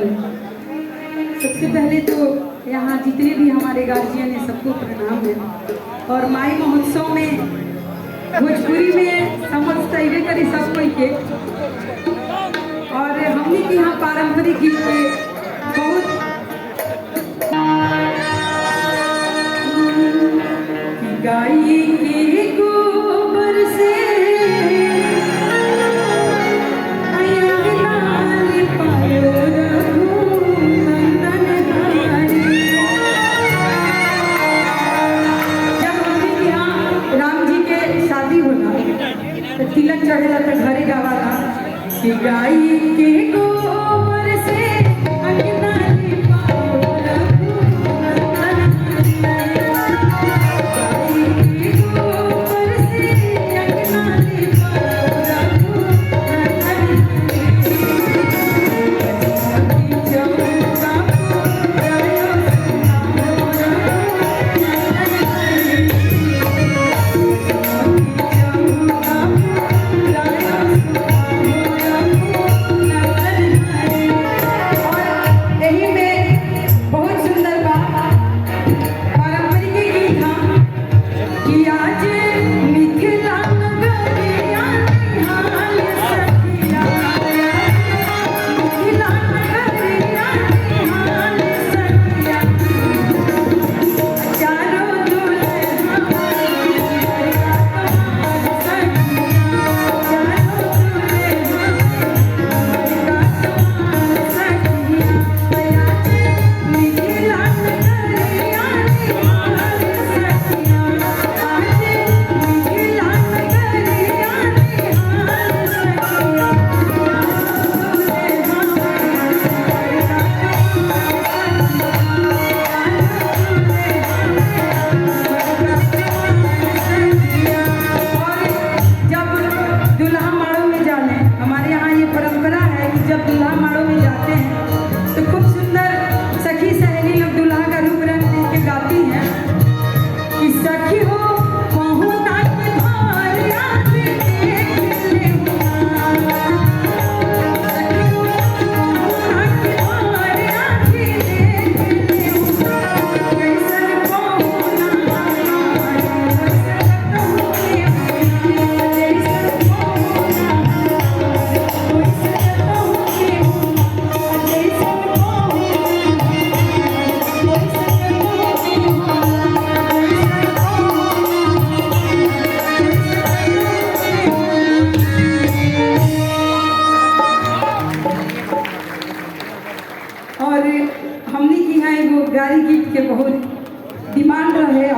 सबसे पहले तो यहाँ जितने भी हमारे गार्जियन हैं सबको प्रणाम है। और माई महोत्सव में भोजपुरी में समझते करी सब कोई के, और हमने के यहाँ पारंपरिक गीत के बहुत गाई के गोबर से तिलक चढ़ेला तो घरे गावाला कि गाई के गोबर से अंगना लिपाओ गाई के गोबर से अंगना और हमने की है वो गाड़ी गीत के बहुत डिमांड रहे।